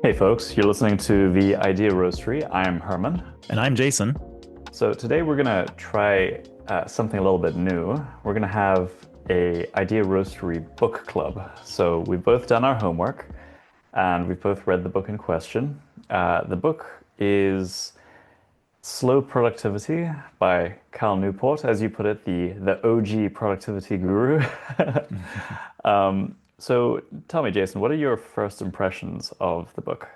Hey folks, you're listening to the Idea Roastery. I'm Herman. And I'm Jason. So today we're gonna try something a little bit new. We're gonna have a Idea Roastery book club. So we've both done our homework and we've both read the book in question. The book is Slow Productivity by Cal Newport, as you put it, the OG productivity guru. So tell me, Jason, what are your first impressions of the book?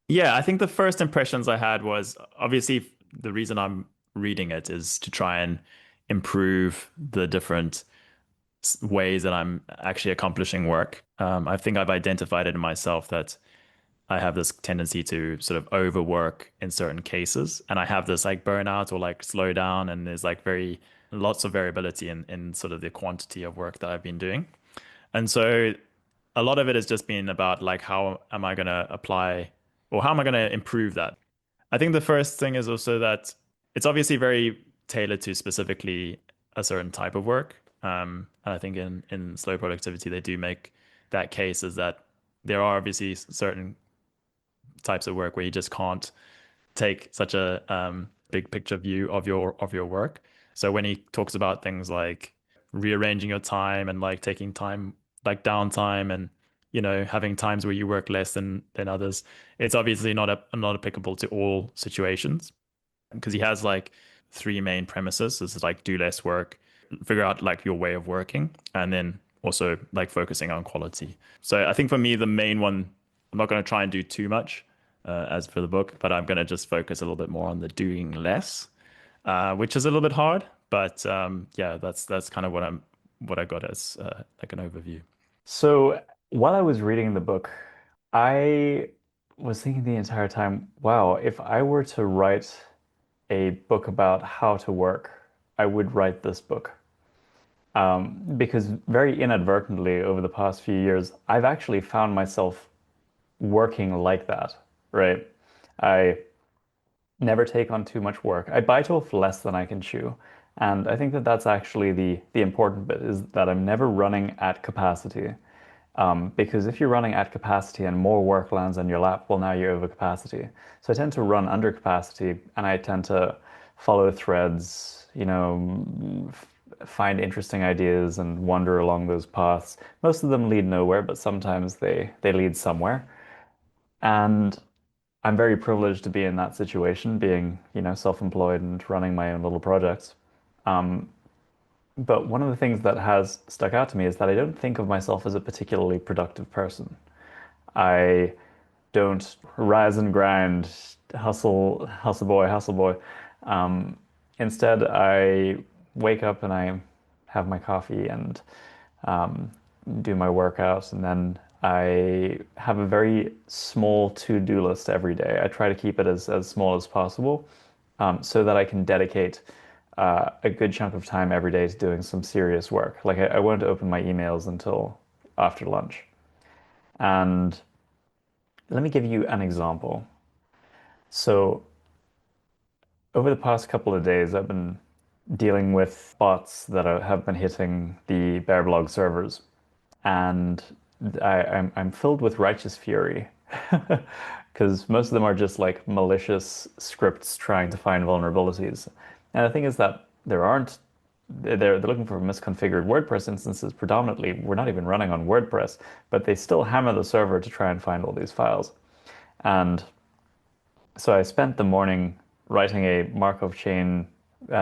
Yeah, I think the first impressions I had was obviously the reason I'm reading it is to try and improve the different ways that I'm actually accomplishing work. I think I've identified it in myself that I have this tendency to sort of overwork in certain cases, and I have this like burnout or like slow down, and there's like very lots of variability in sort of the quantity of work that I've been doing. And so a lot of it has just been about like how am I going to apply or how am I going to improve that? I think the first thing is also that it's obviously very tailored to specifically a certain type of work. And I think in slow productivity, they do make that case is that there are obviously certain types of work where you just can't take such a big picture view of your work. So when he talks about things like rearranging your time and like taking time like downtime and having times where you work less than others, it's obviously not applicable to all situations because he has like three main premises. This is like do less work, figure out like your way of working, and then also like focusing on quality. So I think for me, the main one, I'm not going to try and do too much as for the book, but I'm going to just focus a little bit more on the doing less, which is a little bit hard. But yeah, that's kind of what I got as like an overview. So while I was reading the book, I was thinking the entire time, wow, if I were to write a book about how to work, I would write this book. Because very inadvertently over the past few years, I've actually found myself working like that, right? I never take on too much work. I bite off less than I can chew. And I think that that's actually the important bit is that I'm never running at capacity. Because if you're running at capacity and more work lands on your lap, well, now you're over capacity. So I tend to run under capacity and I tend to follow threads, find interesting ideas and wander along those paths. Most of them lead nowhere, but sometimes they lead somewhere. And I'm very privileged to be in that situation, being, self-employed and running my own little projects. But one of the things that has stuck out to me is that I don't think of myself as a particularly productive person. I don't rise and grind, hustle, hustle boy. Um, Instead, I wake up and I have my coffee and um, do my workouts, and then I have a very small to-do list every day. I try to keep it as small as possible, so that I can dedicate a good chunk of time every day to doing some serious work. Like I won't open my emails until after lunch. And let me give you an example. So over the past couple of days, I've been dealing with bots that have been hitting the Bearblog servers, and I'm filled with righteous fury because most of them are just like malicious scripts trying to find vulnerabilities. And the thing is that there aren't they're looking for misconfigured WordPress instances predominantly. We're not even running on WordPress, but they still hammer the server to try and find all these files. And so I spent the morning writing a Markov chain,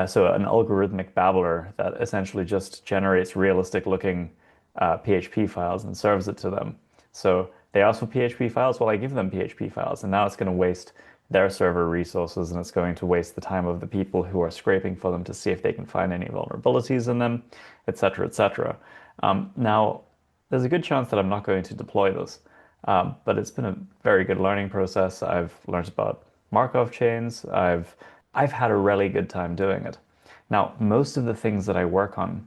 so an algorithmic babbler that essentially just generates realistic looking PHP files and serves it to them. So they ask for PHP files, well, I give them PHP files, and now it's going to waste their server resources and it's going to waste the time of the people who are scraping for them to see if they can find any vulnerabilities in them, etc., etc. Now, there's a good chance that I'm not going to deploy this. But it's been a very good learning process. I've learned about Markov chains. I've had a really good time doing it. Now, most of the things that I work on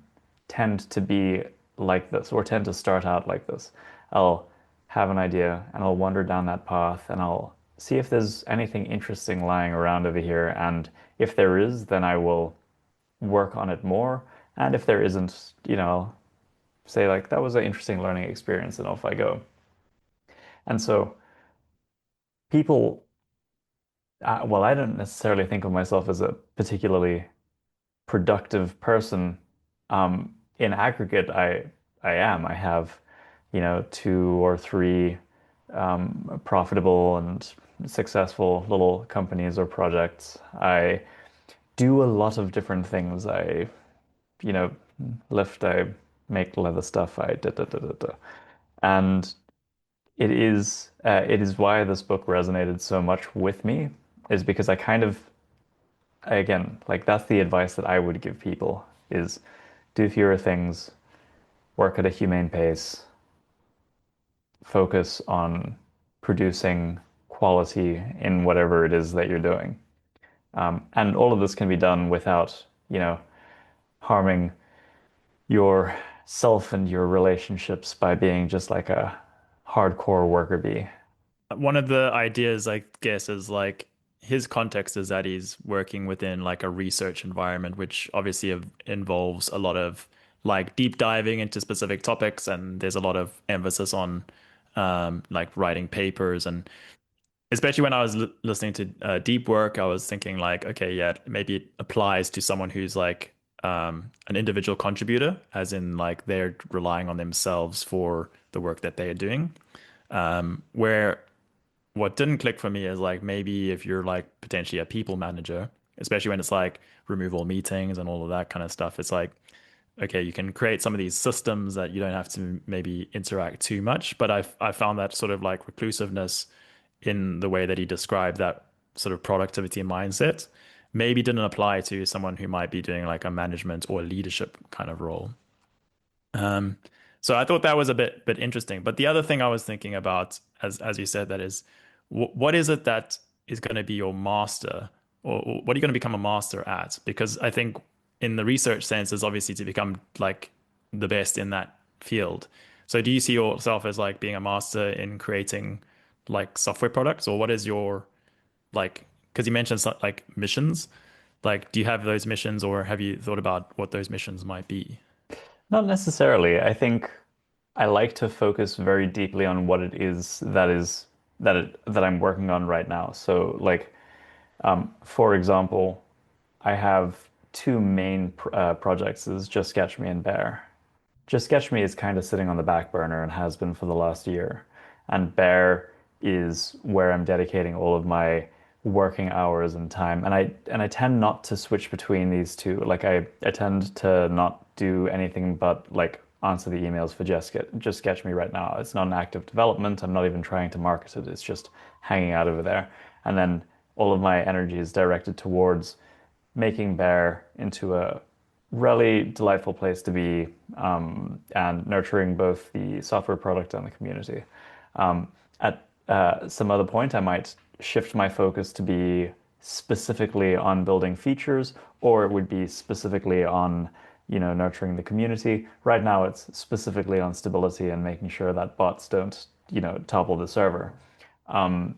tend to be like this, or tend to start out like this. I'll have an idea and I'll wander down that path and I'll see if there's anything interesting lying around over here. And if there is, then I will work on it more. And if there isn't, I'll say like that was an interesting learning experience and off I go. And so people, well, I don't necessarily think of myself as a particularly productive person. In aggregate, I am. I have, two or three profitable and successful little companies or projects. I do a lot of different things. I, you know, lift, I make leather stuff, I da da da da da. And it is why this book resonated so much with me, is because I kind of, again, like that's the advice that I would give people is do fewer things, work at a humane pace, focus on producing quality in whatever it is that you're doing. And all of this can be done without, harming yourself and your relationships by being just like a hardcore worker bee. One of the ideas, I guess, is like his context is that he's working within like a research environment, which obviously involves a lot of like deep diving into specific topics, and there's a lot of emphasis on like writing papers. And especially when I was l listening to deep work, I was thinking like, okay, yeah, maybe it applies to someone who's like an individual contributor, as in like they're relying on themselves for the work that they are doing. Where what didn't click for me is like maybe if you're like potentially a people manager, especially when it's like remove all meetings and all of that kind of stuff, it's like, okay, you can create some of these systems that you don't have to maybe interact too much. But I found that sort of like reclusiveness in the way that he described that sort of productivity mindset maybe didn't apply to someone who might be doing like a management or leadership kind of role. Um, so I thought that was a bit interesting. But the other thing I was thinking about, as you said, that is, what is it that is going to be your master, or what are you going to become a master at? Because I think in the research sense is obviously to become like the best in that field. So do you see yourself as like being a master in creating like software products, or what is your like? Because you mentioned like missions. Like, do you have those missions, or have you thought about what those missions might be? Not necessarily. I think I like to focus very deeply on what it is that I'm working on right now. So, like, for example, I have two main projects: is Just Sketch Me and Bear. Just Sketch Me is kind of sitting on the back burner and has been for the last year. And Bear is where I'm dedicating all of my working hours and time. And I tend not to switch between these two. Like I tend to not do anything but like answer the emails for Just Sketch Me right now. It's not an active development. I'm not even trying to market it. It's just hanging out over there. And then all of my energy is directed towards making Bear into a really delightful place to be, and nurturing both the software product and the community. At some other point, I might shift my focus to be specifically on building features, or it would be specifically on, nurturing the community. Right now, it's specifically on stability and making sure that bots don't, topple the server. And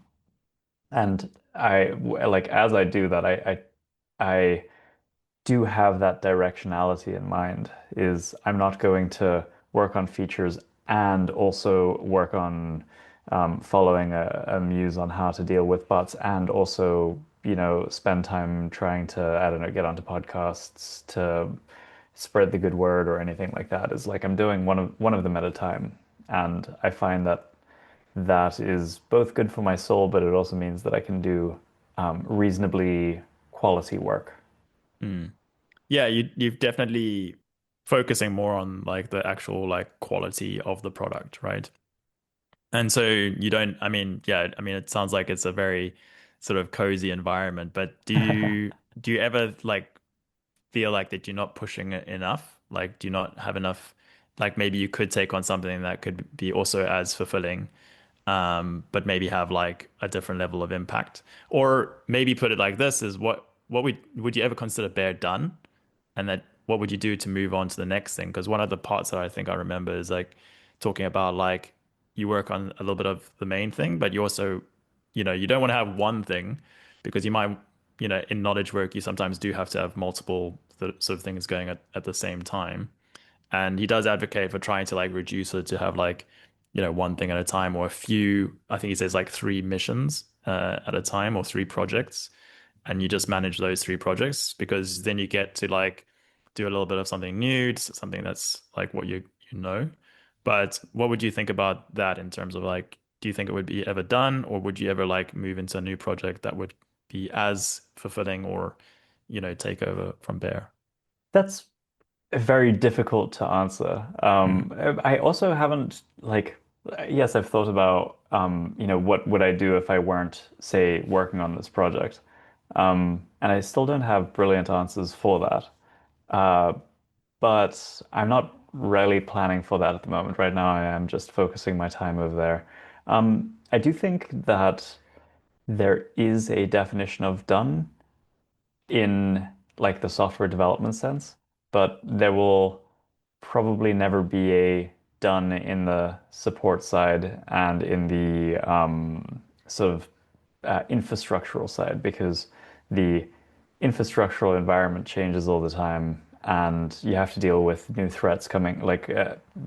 like as I do that, I do have that directionality in mind is I'm not going to work on features and also work on following a muse on how to deal with bots and also, spend time trying to, I don't know, get onto podcasts to spread the good word or anything like that. Is like I'm doing one of them at a time. And I find that that is both good for my soul, but it also means that I can do reasonably quality work. Hmm. Yeah, you've definitely focusing more on like the actual like quality of the product, right? And so you don't, I mean, yeah, I mean, it sounds like it's a very sort of cozy environment, but do you ever like feel like that you're not pushing it enough? Like, do you not have enough, like maybe you could take on something that could be also as fulfilling, but maybe have like a different level of impact? Or maybe put it like this is what would you ever consider Bear done? And that what would you do to move on to the next thing? Because one of the parts that I think I remember is like talking about like you work on a little bit of the main thing, but you also, you don't want to have one thing because you might, in knowledge work, you sometimes do have to have multiple sort of things going at the same time. And he does advocate for trying to like reduce it to have like, one thing at a time or a few, I think he says like three missions at a time or three projects, and you just manage those three projects because then you get to like do a little bit of something new, something that's like what you know. But what would you think about that in terms of like, do you think it would be ever done, or would you ever like move into a new project that would be as fulfilling or, take over from there? That's very difficult to answer. Mhm. I also haven't like, yes, I've thought about, what would I do if I weren't, say, working on this project? And I still don't have brilliant answers for that. Uh, but I'm not really planning for that at the moment. Right now, I am just focusing my time over there. I do think that there is a definition of done in like the software development sense, but there will probably never be a done in the support side and in the sort of infrastructural side because the infrastructural environment changes all the time and you have to deal with new threats coming. Like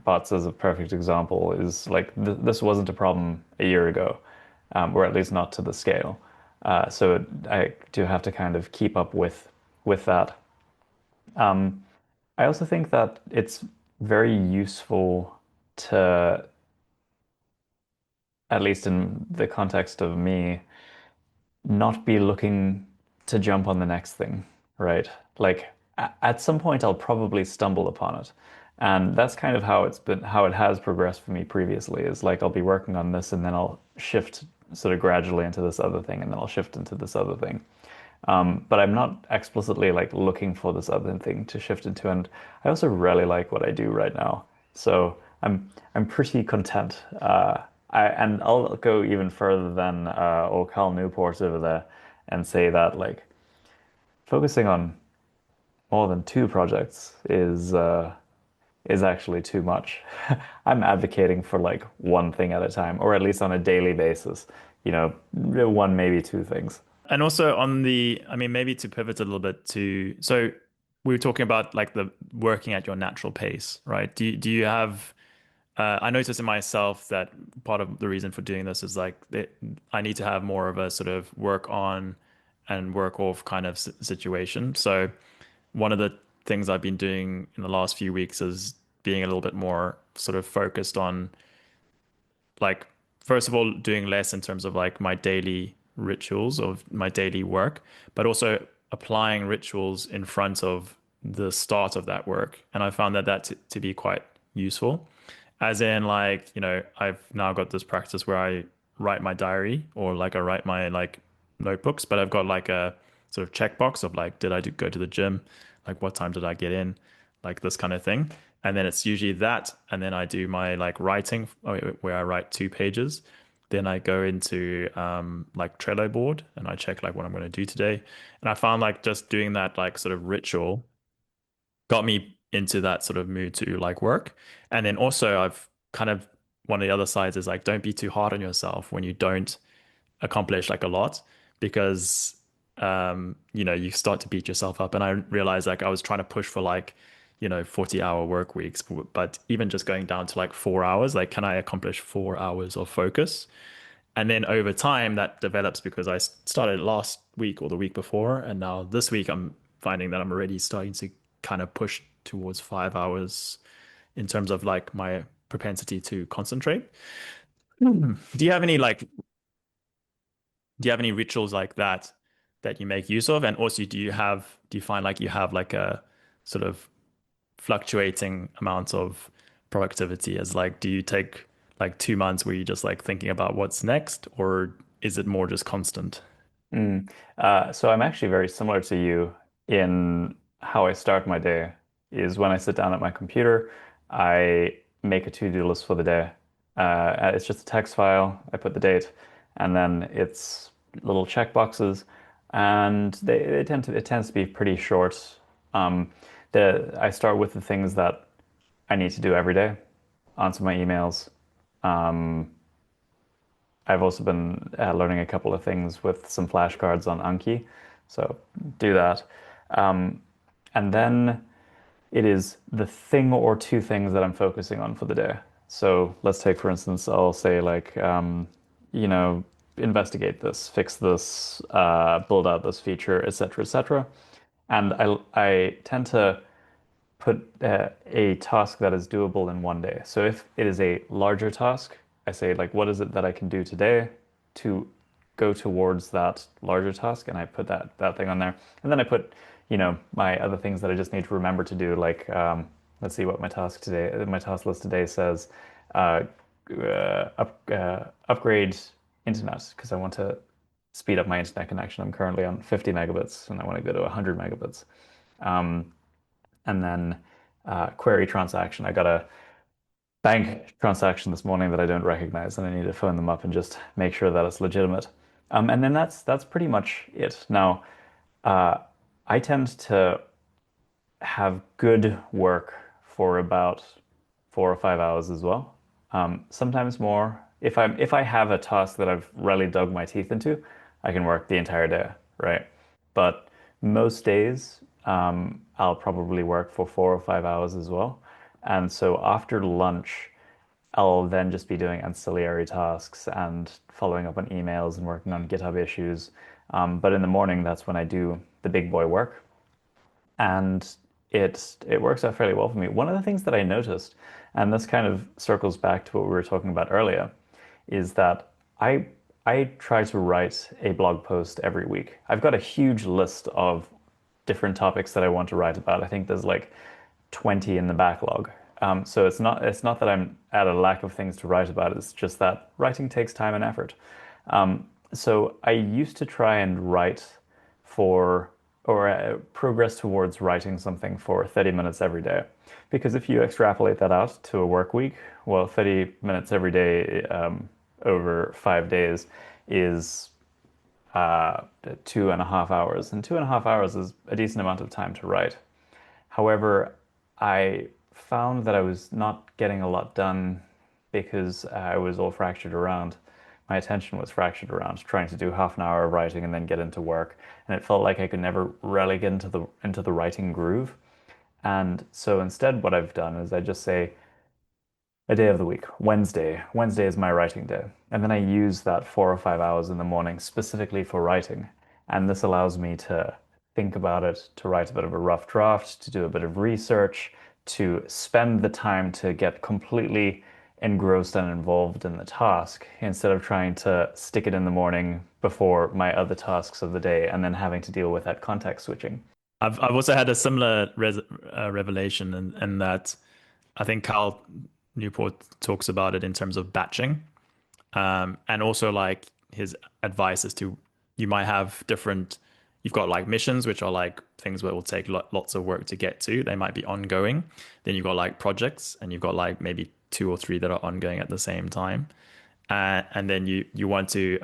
bots as a perfect example is like this wasn't a problem a year ago, or at least not to the scale. So I do have to kind of keep up with that. Um, I also think that it's very useful to, at least in the context of me, not be looking to jump on the next thing, right? Like at some point I'll probably stumble upon it. And that's kind of how it has progressed for me previously is like I'll be working on this and then I'll shift sort of gradually into this other thing and then I'll shift into this other thing. But I'm not explicitly like looking for this other thing to shift into. And I also really like what I do right now. So I'm pretty content. And I'll go even further than old Cal Newport over there and say that like focusing on more than two projects is actually too much. I'm advocating for like one thing at a time, or at least on a daily basis. One, maybe two things. And also I mean, maybe to pivot a little bit so we were talking about like the working at your natural pace, right? Do you have, I noticed in myself that part of the reason for doing this is like I need to have more of a sort of work on and work off kind of situation. So one of the things I've been doing in the last few weeks is being a little bit more sort of focused on like first of all doing less in terms of like my daily rituals of my daily work, but also applying rituals in front of the start of that work. And I found that to be quite useful. As in like, I've now got this practice where I write my diary or like I write my like notebooks, but I've got like a sort of checkbox of like, did I go to the gym? Like what time did I get in? Like this kind of thing. And then it's usually that. And then I do my like writing where I write 2 pages. Then I go into like Trello board and I check like what I'm going to do today. And I found like just doing that like sort of ritual got me into that sort of mood to like work. And then also I've kind of one of the other sides is like don't be too hard on yourself when you don't accomplish like a lot because you start to beat yourself up. And I realized like I was trying to push for like 40-hour work weeks, but even just going down to like 4 hours, like can I accomplish 4 hours of focus? And then over time that develops because I started last week or the week before, and now this week I'm finding that I'm already starting to kind of push towards 5 hours in terms of like my propensity to concentrate. Do you have any like do you have any rituals like that that you make use of? And also, do you find like you have like a sort of fluctuating amount of productivity as like, do you take like 2 months where you're just like thinking about what's next, or is it more just constant? So I'm actually very similar to you in how I start my day is when I sit down at my computer, I make a to-do list for the day. It's just a text file. I put the date, and then it's little check boxes, and it tends to be pretty short. Um, I start with the things that I need to do every day, answer my emails. Um, I've also been learning a couple of things with some flashcards on Anki, so do that. Um, and then it is the thing or two things that I'm focusing on for the day. So let's take, for instance, I'll say like, you know, investigate this, fix this, build out this feature, etc., etc. And I tend to put a task that is doable in one day. So if it is a larger task, I say like, what is it that I can do today to go towards that larger task, and I put that thing on there, and then I put, my other things that I just need to remember to do. Like, let's see what my task list today says. Uh, Upgrade internet because I want to speed up my internet connection. I'm currently on 50 megabits, and I want to go to 100 megabits. Um, and then query transaction. I got a bank transaction this morning that I don't recognize, and I need to phone them up and just make sure that it's legitimate. And then that's pretty much it. Now, uh, I tend to have good work for about 4 or 5 hours as well. Sometimes more. If I have a task that I've really dug my teeth into, I can work the entire day, right? But most days, I'll probably work for 4 or 5 hours as well. And so after lunch, I'll then just be doing ancillary tasks and following up on emails and working on GitHub issues. But in the morning, that's when I do the big boy work, and it works out fairly well for me. One of the things that I noticed, and this kind of circles back to what we were talking about earlier, is that I I try to write a blog post every week. I've got a huge list of different topics that I want to write about. I think there's like 20 in the backlog. So it's not that I'm at a lack of things to write about. It's just that writing takes time and effort. So I used to try and write for or progress towards writing something for 30 minutes every day. Because if you extrapolate that out to a work week, well, 30 minutes every day over 5 days is 2.5 hours. And 2.5 hours is a decent amount of time to write. However, I found that I was not getting a lot done because I was all fractured around. My attention was fractured around trying to do half an hour of writing and then get into work, and it felt like I could never really get into the writing groove. And so instead, what I've done is I just say a day of the week, Wednesday. Wednesday is my writing day. And then I use that 4 or 5 hours in the morning specifically for writing. And this allows me to think about it, to write a bit of a rough draft, to do a bit of research, to spend the time to get completely engrossed and involved in the task instead of trying to stick it in the morning before my other tasks of the day and then having to deal with that context switching. I've also had a similar revelation, and that I think Carl Newport talks about it in terms of batching, and also like his advice is to you might have different. You've got like missions, which are like things that will take lots of work to get to. They might be ongoing. Then you've got like projects, and you've got like maybe two or three that are ongoing at the same time. And then you want to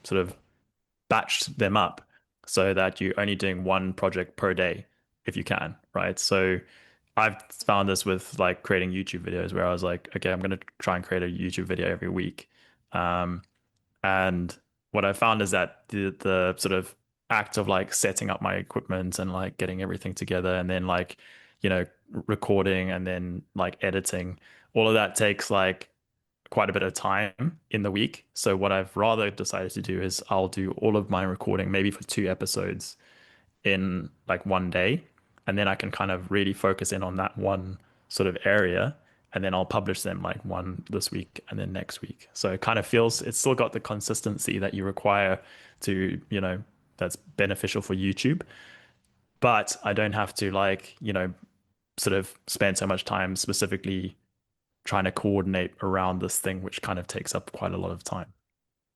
sort of batch them up so that you're only doing one project per day if you can, right? So I've found this with like creating YouTube videos where I was like, okay, I'm going to try and create a YouTube video every week. Um, and what I found is that the sort of act of like setting up my equipment and like getting everything together and then like, you know, recording and then like editing, all of that takes like quite a bit of time in the week. So what I've rather decided to do is I'll do all of my recording maybe for 2 episodes in like one day, and then I can kind of really focus in on that one sort of area, and then I'll publish them like one this week and then next week. So it kind of feels it's still got the consistency that you require to, that's beneficial for YouTube, but I don't have to like, sort of spend so much time specifically trying to coordinate around this thing, which kind of takes up quite a lot of time.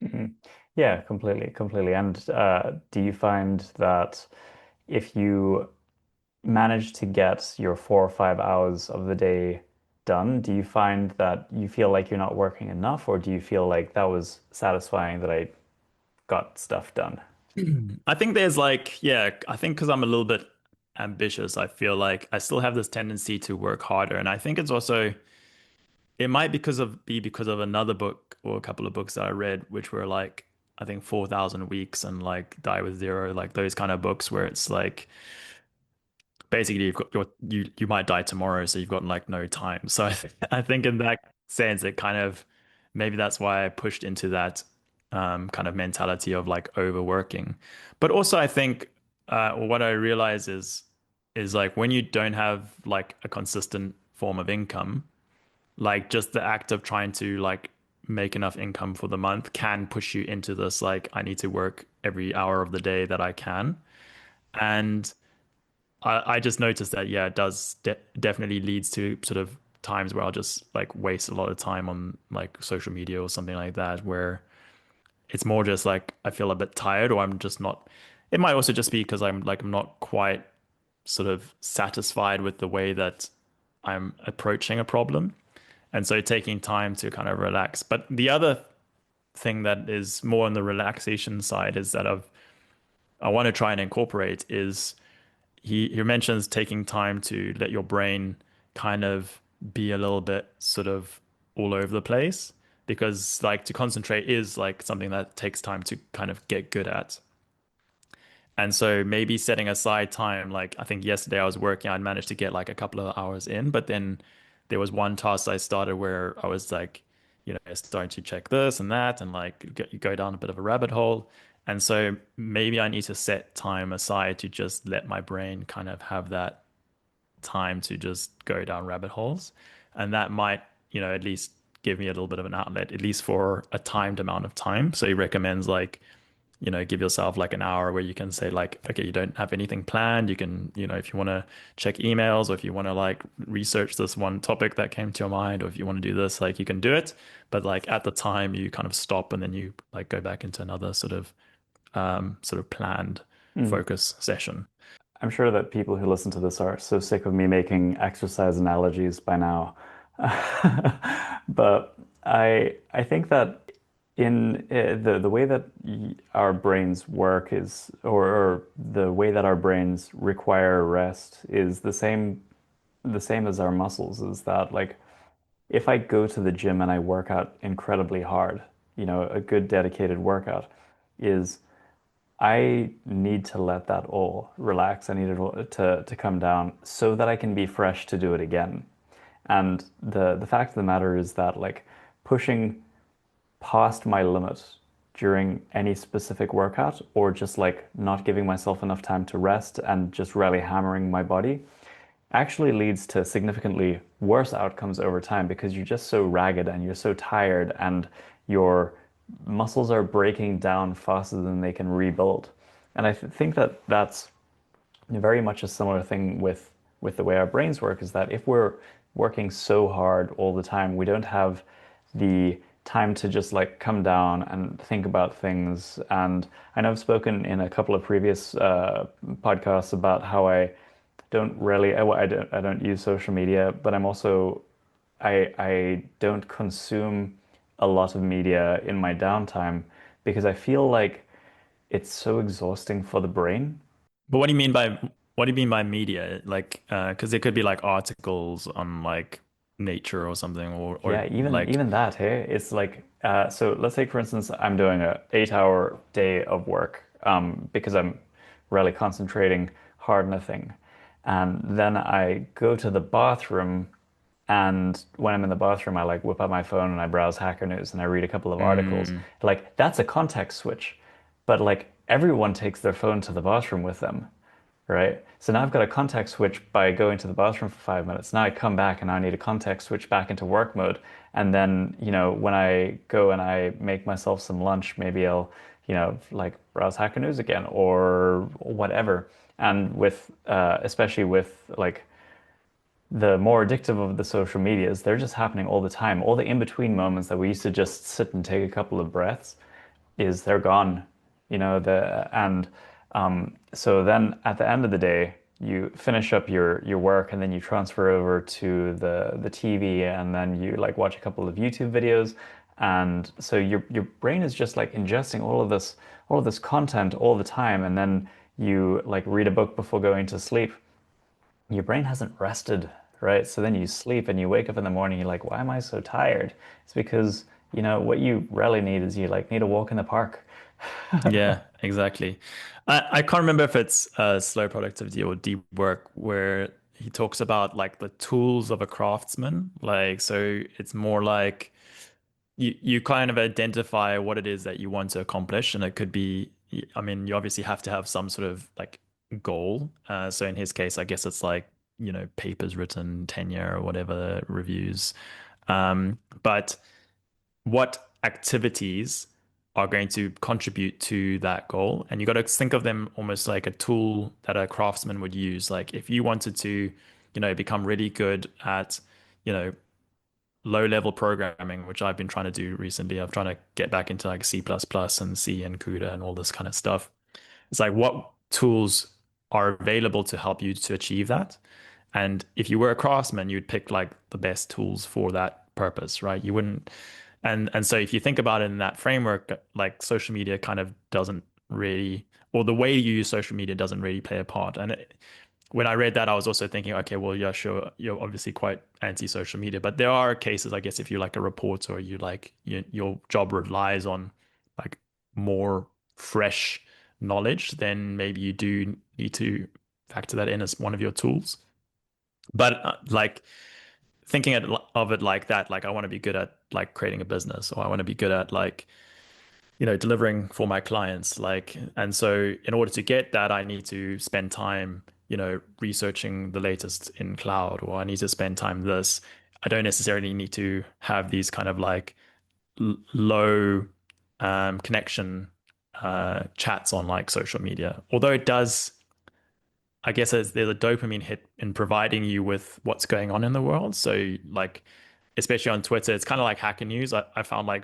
Mhm. Yeah, completely, completely. And do you find that if you manage to get your 4 or 5 hours of the day done, do you find that you feel like you're not working enough, or do you feel like that was satisfying that I got stuff done? I think there's like, yeah, I think because I'm a little bit ambitious, I feel like I still have this tendency to work harder. And I think it's also, it might because of another book or a couple of books that I read, which were like, I think 4,000 weeks and like Die with Zero, like those kind of books where it's like, basically you might die tomorrow, so you've got like no time. So I think in that sense, it kind of, maybe that's why I pushed into that kind of mentality of like overworking. But also, I think what I realize is like when you don't have like a consistent form of income, like just the act of trying to like make enough income for the month can push you into this like I need to work every hour of the day that I can. And I just noticed that yeah, it does definitely leads to sort of times where I'll just like waste a lot of time on like social media or something like that, where it's more just like I feel a bit tired or I'm just not. It might also just be because I'm not quite sort of satisfied with the way that I'm approaching a problem. And so taking time to kind of relax. But the other thing that is more on the relaxation side is that I want to try and incorporate is he mentions taking time to let your brain kind of be a little bit sort of all over the place because like to concentrate is like something that takes time to kind of get good at. And so maybe setting aside time, like I think yesterday I was working, I'd managed to get like a couple of hours in, but then there was one task I started where I was like, starting to check this and that and like go down a bit of a rabbit hole. And so maybe I need to set time aside to just let my brain kind of have that time to just go down rabbit holes. And that might, at least give me a little bit of an outlet, at least for a timed amount of time. So he recommends like, give yourself like an hour where you can say like, okay, you don't have anything planned. You can, if you want to check emails or if you want to like research this one topic that came to your mind, or if you want to do this, like you can do it. But like at the time you kind of stop and then you like go back into another sort of planned Mm. focus session. I'm sure that people who listen to this are so sick of me making exercise analogies by now. But I think that in the way that our brains work is, or the way that our brains require rest is the same as our muscles, is that like if I go to the gym and I work out incredibly hard, a good dedicated workout is I need to let that all relax. I need it to come down so that I can be fresh to do it again. And the fact of the matter is that like pushing past my limit during any specific workout or just like not giving myself enough time to rest and just really hammering my body actually leads to significantly worse outcomes over time because you're just so ragged and you're so tired and your muscles are breaking down faster than they can rebuild. And I think that that's very much a similar thing with the way our brains work, is that if we're working so hard all the time, we don't have the time to just like come down and think about things. And I know I've spoken in a couple of previous podcasts about how I don't really I don't use social media, but I don't consume a lot of media in my downtime because I feel like it's so exhausting for the brain. But what do you mean by media? Like, because it could be like articles on like Nature or something, or Yeah, even like, even that, hey, it's like so let's say for instance I'm doing a 8 hour day of work because I'm really concentrating hard on a thing. And then I go to the bathroom, and when I'm in the bathroom I like whip out my phone and I browse Hacker News and I read a couple of articles. mm, Like that's a context switch. But like everyone takes their phone to the bathroom with them, right? So now I've got a context switch by going to the bathroom for 5 minutes. Now I come back and I need a context switch back into work mode. And then, when I go and I make myself some lunch, maybe I'll, like browse Hacker News again or whatever. And especially with like the more addictive of the social medias, they're just happening all the time. All the in-between moments that we used to just sit and take a couple of breaths is they're gone, and so then at the end of the day, you finish up your work and then you transfer over to the TV and then you like watch a couple of YouTube videos, and so your brain is just like ingesting all of this content all the time, and then you like read a book before going to sleep. Your brain hasn't rested, right? So then you sleep and you wake up in the morning, you're like, why am I so tired? It's because, what you really need is you like need a walk in the park. yeah, exactly. I can't remember if it's Slow Productivity or Deep Work where he talks about like the tools of a craftsman. Like, so it's more like you kind of identify what it is that you want to accomplish, and it could be, I mean, you obviously have to have some sort of like goal. So in his case, I guess it's like, papers written, tenure or whatever, reviews. But what activities are going to contribute to that goal? And you got to think of them almost like a tool that a craftsman would use. Like if you wanted to, become really good at, you know, low level programming, which I've been trying to do recently. I'm trying to get back into like C++ plus plus and C and CUDA and all this kind of stuff. It's like what tools are available to help you to achieve that. And if you were a craftsman, you'd pick like the best tools for that purpose, right? You wouldn't, and so if you think about it in that framework, like social media kind of doesn't really, or the way you use social media doesn't really play a part. And when I read that, I was also thinking, okay, well, yeah, sure, you're obviously quite anti-social media, but there are cases, I guess, if you're like a reporter, or you like your job relies on like more fresh knowledge, then maybe you do need to factor that in as one of your tools. But like thinking of it like that, like I want to be good at like creating a business, or I want to be good at like, delivering for my clients. Like, and so in order to get that, I need to spend time, researching the latest in cloud, or I need to spend time this. I don't necessarily need to have these kind of like low connection chats on like social media. Although it does, I guess there's a dopamine hit in providing you with what's going on in the world. So like, especially on Twitter, it's kind of like Hacker News. I found like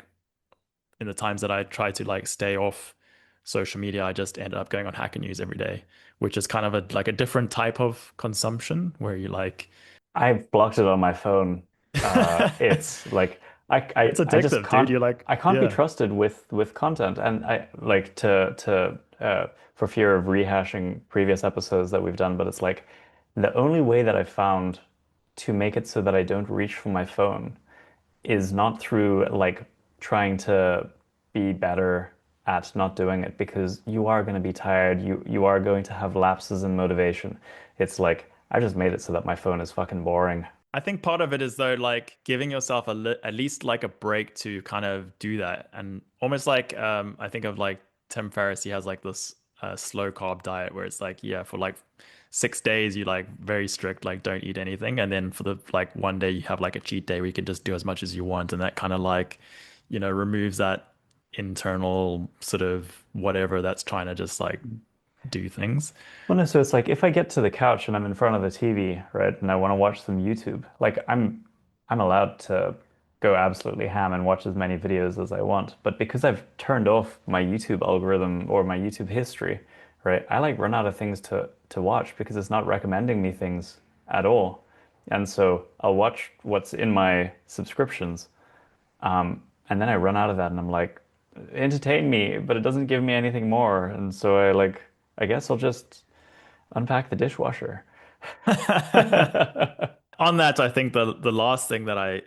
in the times that I tried to like stay off social media, I just ended up going on Hacker News every day, which is kind of a different type of consumption where you like I've blocked it on my phone. It's like it's I just addictive, dude. You're like, I can't be yeah. trusted with content, and I like to for fear of rehashing previous episodes that we've done. But it's like the only way that I've found to make it so that I don't reach for my phone is not through like trying to be better at not doing it, because you are going to be tired. You are going to have lapses in motivation. It's like I just made it so that my phone is fucking boring. I think part of it is though like giving yourself at least like a break to kind of do that, and almost like I think of like Tim Ferriss. He has like this slow carb diet where it's like, yeah, for like 6 days you like very strict, like don't eat anything, and then for the like one day you have like a cheat day where you can just do as much as you want, and that kind of like, removes that internal sort of whatever that's trying to just like do things. Well, no, so it's like if I get to the couch and I'm in front of the TV, right, and I want to watch some YouTube, like I'm allowed to go absolutely ham and watch as many videos as I want. But because I've turned off my YouTube algorithm or my YouTube history, right, I like run out of things to watch because it's not recommending me things at all. And so I'll watch what's in my subscriptions. And then I run out of that and I'm like, entertain me, but it doesn't give me anything more. And so I guess I'll just unpack the dishwasher. On that, I think the last thing that I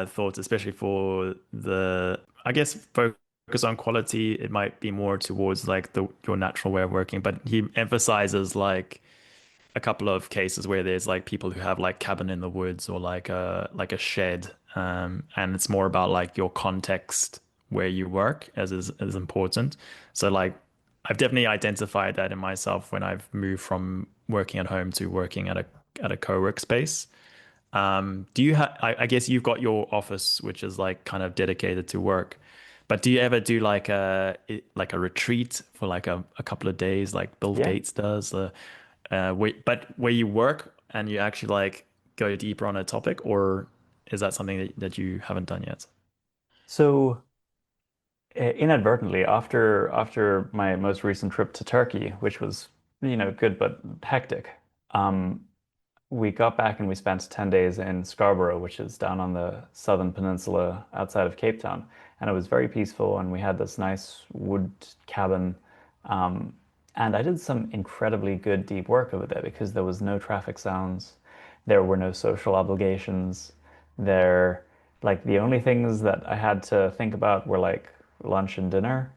thought, especially for the, I guess, focus on quality, it might be more towards like the your natural way of working. But he emphasizes like a couple of cases where there's like people who have like cabin in the woods or like a shed, and it's more about like your context where you work as important. So like I've definitely identified that in myself when I've moved from working at home to working at a co-work space. Do you have, I guess you've got your office, which is like kind of dedicated to work, but do you ever do like a retreat for like a couple of days, like Bill Yeah. Gates does, but where you work and you actually like go deeper on a topic, or is that something that you haven't done yet? So inadvertently, after my most recent trip to Turkey, which was, good but hectic, um, we got back and we spent 10 days in Scarborough, which is down on the southern peninsula outside of Cape Town. And it was very peaceful, and we had this nice wood cabin. Um, and I did some incredibly good deep work over there because there was no traffic sounds, there were no social obligations. There, like, the only things that I had to think about were like lunch and dinner.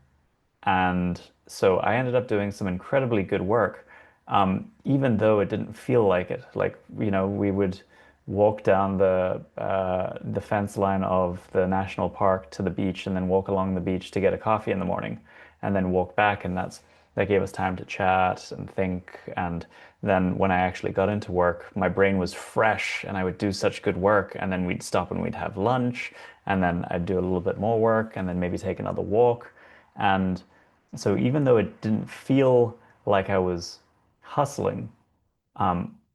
And so I ended up doing some incredibly good work, even though it didn't feel like it. Like, we would walk down the fence line of the national park to the beach, and then walk along the beach to get a coffee in the morning, and then walk back. And that gave us time to chat and think. And then when I actually got into work, my brain was fresh, and I would do such good work. And then we'd stop and we'd have lunch, and then I'd do a little bit more work, and then maybe take another walk. And so even though it didn't feel like I was hustling,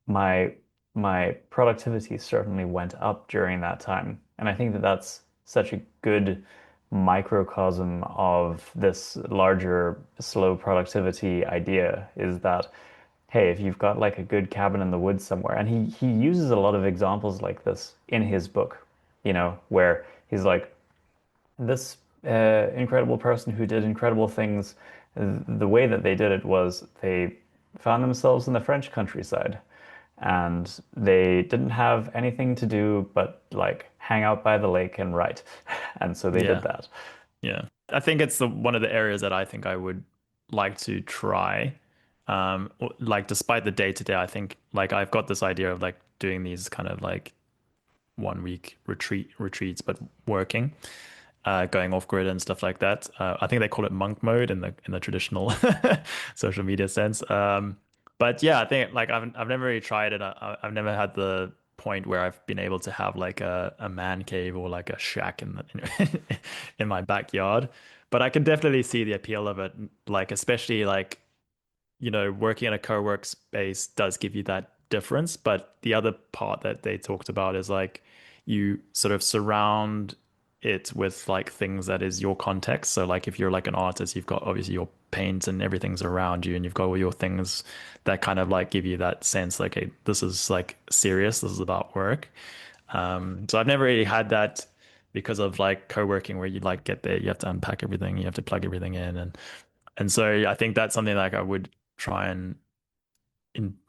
my my productivity certainly went up during that time. And I think that that's such a good microcosm of this larger slow productivity idea, is that, hey, if you've got like a good cabin in the woods somewhere, and he uses a lot of examples like this in his book, where he's like, this incredible person who did incredible things, the way that they did it was they found themselves in the French countryside, and they didn't have anything to do but like hang out by the lake and write. And so they did Yeah. that. Yeah. I think it's the one of the areas that I think I would like to try. Like despite the day to day, I think like I've got this idea of like doing these kind of like 1 week retreats, but working, going off grid and stuff like that. I think they call it monk mode in the traditional social media sense. But yeah, I think like I've never really tried it. I've never had the point where I've been able to have like a man cave or like a shack in my backyard. But I can definitely see the appeal of it, like especially like working in a co-work space does give you that difference. But the other part that they talked about is like you sort of surround it with like things that is your context. So like if you're like an artist, you've got obviously your paint and everything's around you, and you've got all your things that kind of like give you that sense like, hey, this is like serious, this is about work. So I've never really had that because of like co-working where you like get there, you have to unpack everything, you have to plug everything in, and so I think that's something like I would try and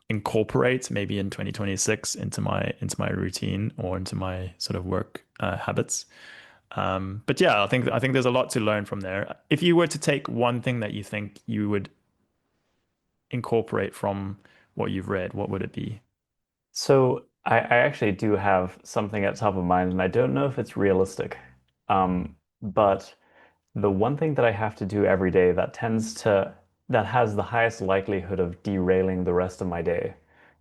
incorporate maybe in 2026 into my routine or into my sort of work habits. But yeah, I think there's a lot to learn from there. If you were to take one thing that you think you would incorporate from what you've read, what would it be? So I actually do have something at top of mind, and I don't know if it's realistic. But the one thing that I have to do every day that has the highest likelihood of derailing the rest of my day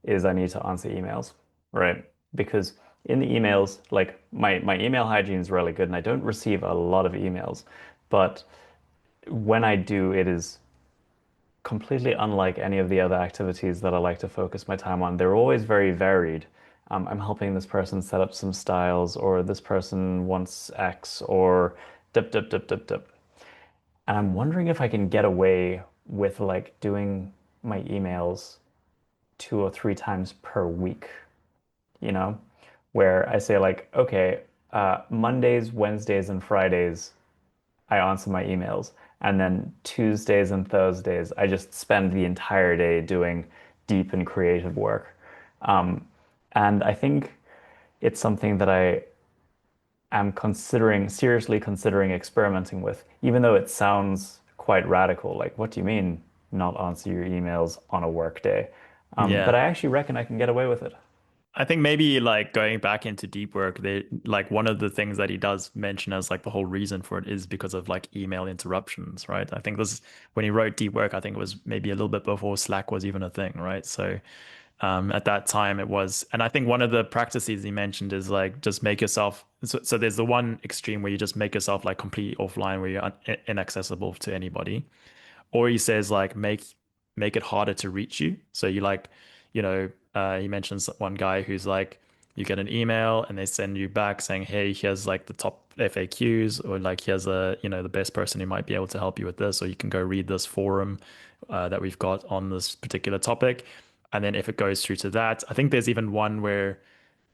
is I need to answer emails, right? Because in the emails, like my email hygiene is really good, and I don't receive a lot of emails, but when I do, it is completely unlike any of the other activities that I like to focus my time on. They're always very varied. I'm helping this person set up some styles, or this person wants X, or dip, dip, dip, dip, dip. And I'm wondering if I can get away with like doing my emails 2 or 3 times per week, you know, where I say like, okay, Mondays, Wednesdays, and Fridays, I answer my emails. And then Tuesdays and Thursdays, I just spend the entire day doing deep and creative work. Um, and I think it's something that I am seriously considering experimenting with, even though it sounds quite radical. Like, what do you mean not answer your emails on a work day? But Yeah. I actually reckon I can get away with it. I think maybe like going back into deep work, they like one of the things that he does mention as like the whole reason for it is because of like email interruptions, right? I think this when he wrote deep work, I think it was maybe a little bit before Slack was even a thing, right? So at that time it was, and I think one of the practices he mentioned is like just make yourself. So there's the one extreme where you just make yourself like completely offline, where you're inaccessible to anybody, or he says like make it harder to reach you. So you like, he mentions one guy who's like, you get an email and they send you back saying, hey, here's like the top FAQs, or like here's the best person who might be able to help you with this, or you can go read this forum that we've got on this particular topic. And then if it goes through to that, I think there's even one where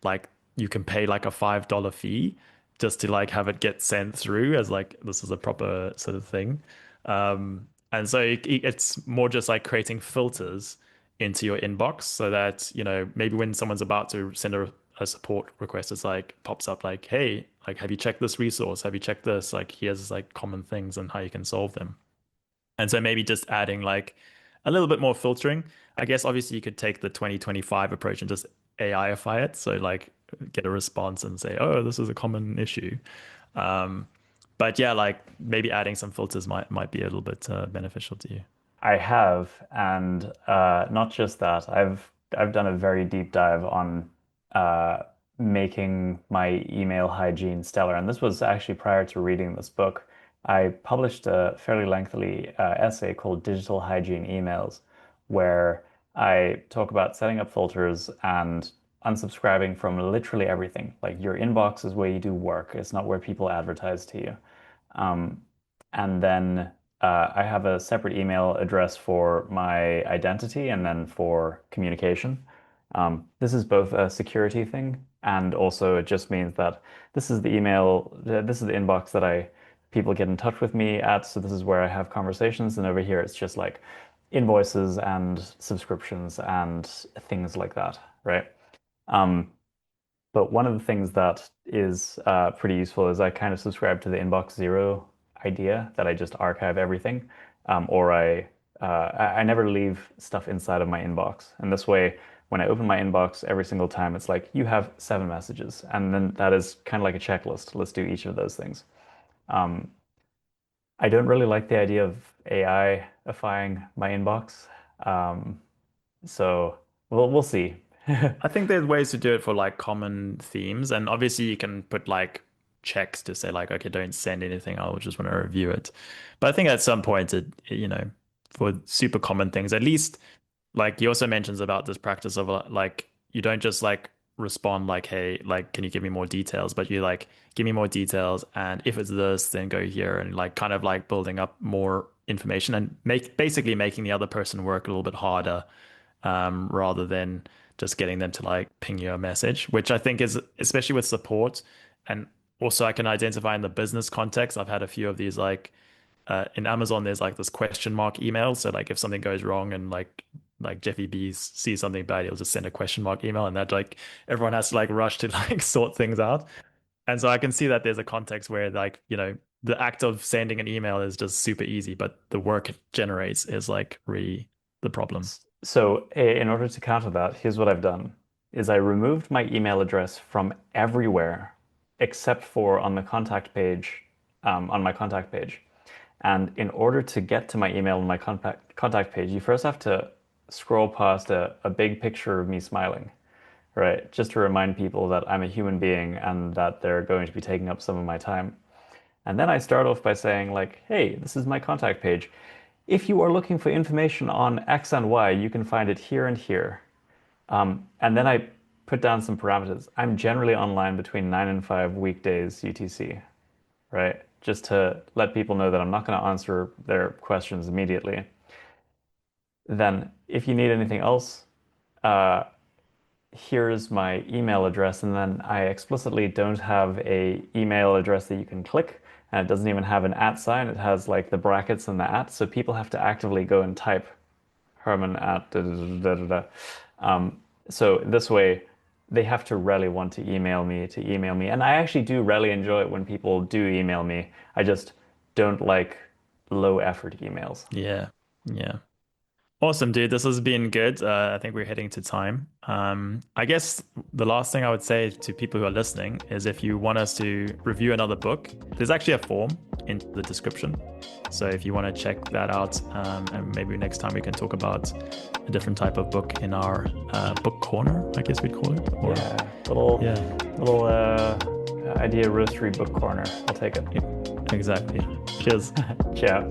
like you can pay like a $5 fee just to like have it get sent through as like this is a proper sort of thing. And so it's more just like creating filters into your inbox so that, maybe when someone's about to send a support request, it's like pops up like, hey, like, have you checked this resource? Have you checked this? Like, here's like common things and how you can solve them. And so maybe just adding like a little bit more filtering. I guess obviously you could take the 2025 approach and just AIify it. So like get a response and say, oh, this is a common issue. Um, but yeah, like maybe adding some filters might be a little bit beneficial to you. I have, and not just that. I've done a very deep dive on uh, making my email hygiene stellar, and this was actually prior to reading this book. I published a fairly lengthy essay called "Digital Hygiene Emails," where I talk about setting up filters and unsubscribing from literally everything. Like your inbox is where you do work; it's not where people advertise to you. Um, and then I have a separate email address for my identity and then for communication. This is both a security thing and also it just means that this is the email, this is the inbox that people get in touch with me at. So this is where I have conversations. And over here, it's just like invoices and subscriptions and things like that, right? Um, but one of the things that is pretty useful is I kind of subscribe to the inbox zero idea that I just archive everything, or I never leave stuff inside of my inbox. And this way, when I open my inbox every single time, it's like you have 7 messages, and then that is kind of like a checklist. Let's do each of those things. Um, I don't really like the idea of AI-ifying my inbox, um, so we'll see. I think there's ways to do it for like common themes, and obviously you can put like checks to say like, okay, don't send anything. I'll just want to review it. But I think at some point, for super common things, at least like he also mentions about this practice of like you don't just like respond like, hey, like, can you give me more details? But you like give me more details, and if it's this, then go here, and like kind of like building up more information and basically making the other person work a little bit harder rather than just getting them to like ping you a message, which I think is especially with support. And also, I can identify in the business context. I've had a few of these like in Amazon, there's like this question mark email. So like if something goes wrong and like Jeffy B sees something bad, he'll just send a question mark email, and that like everyone has to like rush to like sort things out. And so I can see that there's a context where like the act of sending an email is just super easy, but the work it generates is like really the problem. So in order to counter that, here's what I've done is I removed my email address from everywhere except for on my contact page. And in order to get to my email on my contact page, you first have to scroll past a big picture of me smiling, right? Just to remind people that I'm a human being and that they're going to be taking up some of my time. And then I start off by saying like, hey, this is my contact page. If you are looking for information on X and Y, you can find it here and here. And then I put down some parameters. I'm generally online between 9 and 5 weekdays UTC, right? Just to let people know that I'm not going to answer their questions immediately. Then, if you need anything else, uh, here's my email address. And then I explicitly don't have a email address that you can click. And it doesn't even have an at sign. It has like the brackets and the at. So people have to actively go and type Herman at da, da, da, da, da. Um, so this way, they have to really want to email me to email me. And I actually do really enjoy it when people do email me. I just don't like low effort emails. Yeah. Yeah. Awesome, dude. This has been good. I think we're heading to time. I guess the last thing I would say to people who are listening is if you want us to review another book, there's actually a form in the description. So if you want to check that out, and maybe next time we can talk about a different type of book in our book corner, I guess we'd call it. Or, Yeah, little yeah, little Idea Roastery book corner. I'll take it. exactly. Cheers. Ciao.